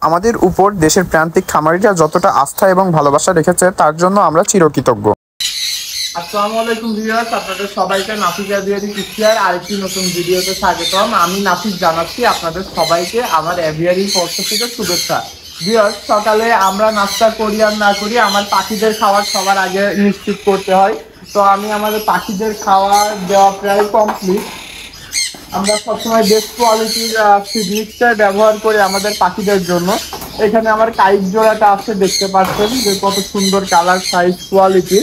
আমাদের উপর দেশের প্রান্তিক খামারিরা যতটা আস্থা এবং ভালোবাসা রেখেছে তার জন্য আমরা চিরকৃতজ্ঞ। আসসালামু আলাইকুম ভিউয়ার্স, আপনাদের সবাইকে নাফিস এভিয়ারি কিয়ার আরেকটি নতুন ভিডিওতে স্বাগতম। আমি নাফিস জানাচ্ছি আপনাদের সবাইকে আমার এভিয়ারির পক্ষ থেকে শুভেচ্ছা। ভিউয়ার্স, সকালে আমরা নাস্তা করি আর না করি আমার পাখিদের খাবার সবার আগে নিশ্চিত করতে হয়। তো আমি আমাদের পাখিদের খাবার দেওয়া প্রায় কমপ্লিট। আমরা সবসময় বেস্ট কোয়ালিটির ফিড মিক্সচার ব্যবহার করি আমাদের পাখিদের জন্য। এখানে আমার কাইট জোড়াটা আছে, দেখতে পাচ্ছেন যে কত সুন্দর কালার, সাইজ, কোয়ালিটি।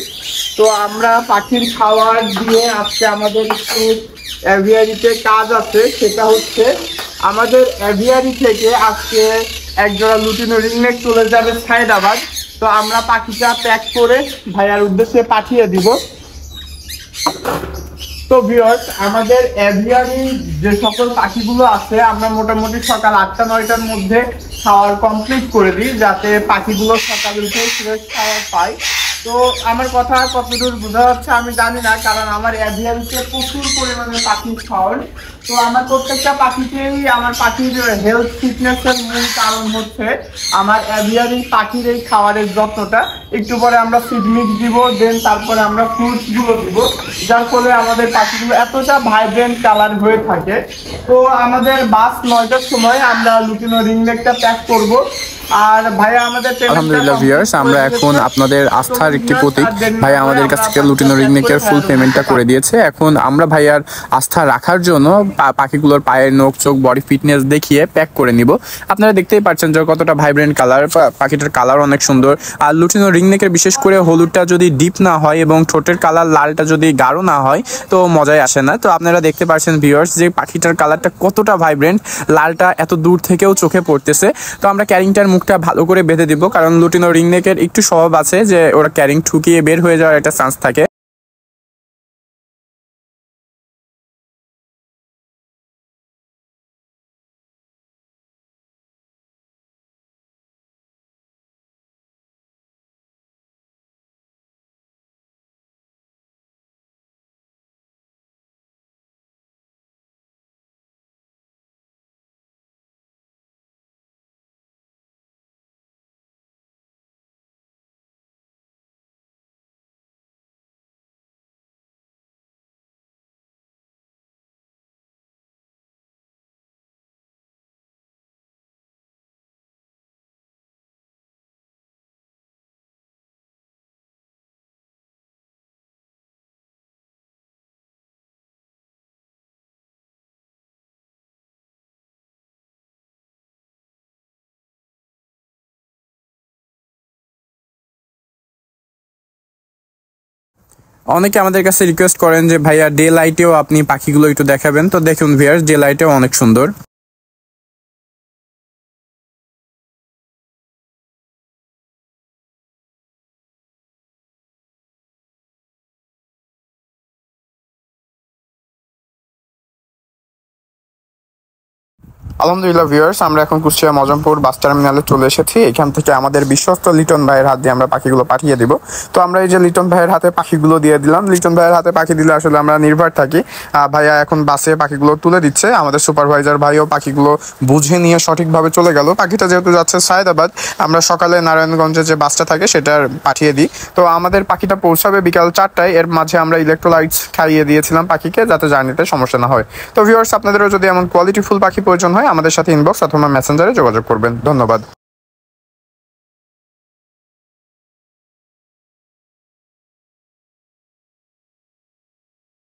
তো আমরা পাখির খাবার দিয়ে আজকে আমাদের একটু এভিয়ারিতে কাজ আছে, সেটা হচ্ছে আমাদের এভিয়ারি থেকে আজকে এক জোড়া লুটিনো রিংনেক চলে যাবে সায়েদাবাদ। তো আমরা পাখিটা প্যাক করে ভাইয়ার উদ্দেশ্যে পাঠিয়ে দিব। তো ভিউয়ার্স, আমাদের এভিয়ারি যে সকল পাখিগুলো আছে আমরা মোটামুটি সকাল 8টা-9টার মধ্যে খাওয়ার কমপ্লিট করে দিই, যাতে পাখিগুলো সকালে উঠে ফ্রেশ খাবার পায়। তো আমার কথা কতদূর বোঝা যাচ্ছে আমি জানি না, কারণ আমার এভিয়ারিতে প্রচুর পরিমাণে পাখি খাওয়ার। তো আমার প্রত্যেকটা পাখিকেই, আমার পাখির হেলথ ফিটনেসের মূল কারণ হচ্ছে আমার এভিয়ারি পাখির এই খাবারের যত্নটা। একটু পরে আমরা ফিড মিক্স দিব, দেন তারপরে আমরা ফ্রুটসগুলো দিব, যার ফলে আমাদের পাখিগুলো এতটা ভাইব্রেন্ট কালার হয়ে থাকে। তো আমাদের বাস 9টার সময় আমরা লুটিনো রিংনেকটা প্যাক করব। আর ভাইয়া আমাদের আলহামদুলিল্লাহ ভিউয়ার্স, আমরা এখন আপনাদের আস্থার একটি প্রতীক, ভাইয়া আমাদের কাছ থেকে লুটিনো রিংনেকের ফুল পেমেন্টটা করে দিয়েছে। এখন আমরা ভাইয়ার আস্থা রাখার জন্য পাখিগুলোর পায়ের নখ, চোখ, বডি ফিটনেস দেখিয়ে প্যাক করে নিব। আপনারা দেখতেই পাচ্ছেন যে কতটা ভাইব্রেন্ট কালার, পাখিটার কালার অনেক সুন্দর। আর লুটিনো রিংনেকের বিশেষ করে হলুদটা যদি ডিপ না হয় এবং ঠোঁটের কালার লালটা যদি গাঢ় না হয় তো মজাই আসে না। তো আপনারা দেখতে পাচ্ছেন ভিউয়ার্স যে পাখিটার কালারটা কতটা ভাইব্রেন্ট, লালটা এত দূর থেকেও চোখে পড়তেছে। তো আমরা ক্যারিংটার মুখটা ভালো করে বেঁধে দিব, কারণ লুটিনো রিংনেকের একটু স্বভাব আছে যে ওরা ক্যারিং ঠুকিয়ে বের হয়ে যাওয়ার একটা চান্স থাকে। অনেকে আমাদের কাছে রিকোয়েস্ট করেন যে ভাইয়া ডে লাইটেও আপনি পাখিগুলো একটু দেখাবেন। তো দেখুন ভিউয়ার্স, ডে লাইটেও অনেক সুন্দর। আলহামদুলিল্লাহ ভিউয়ার্স, আমরা এখন কুষ্টিয়া মজমপুর বাস টার্মিনালে চলে এসেছি। এখান থেকে আমাদের বিশ্বস্ত লিটন ভাইয়ের হাত দিয়ে আমরা পাখিগুলো পাঠিয়ে দিব। তো আমরা এই যে লিটন ভাইয়ের হাতে পাখিগুলো দিয়ে দিলাম। লিটন ভাইয়ের হাতে পাখি দিলে আসলে আমরা নির্ভর থাকি। ভাইয়া এখন বাসে পাখিগুলো তুলে দিচ্ছে। আমাদের সুপারভাইজার ভাইও পাখিগুলো বুঝে নিয়ে সঠিকভাবে চলে গেল। পাখিটা যেহেতু যাচ্ছে সায়েদাবাদ, আমরা সকালে নারায়ণগঞ্জে যে বাসটা থাকে সেটার পাঠিয়ে দিই। তো আমাদের পাখিটা পৌঁছাবে বিকাল 4টায়। এর মাঝে আমরা ইলেকট্রোলাইটস খাইয়ে দিয়েছিলাম পাখিকে, যাতে জার্নিতে সমস্যা না হয়। তো ভিউয়ার্স, আপনাদেরও যদি এমন কোয়ালিটিফুল পাখি প্রয়োজন হয় আমাদের সাথে ইনবক্স অথবা মেসেঞ্জারে যোগাযোগ করবেন। ধন্যবাদ।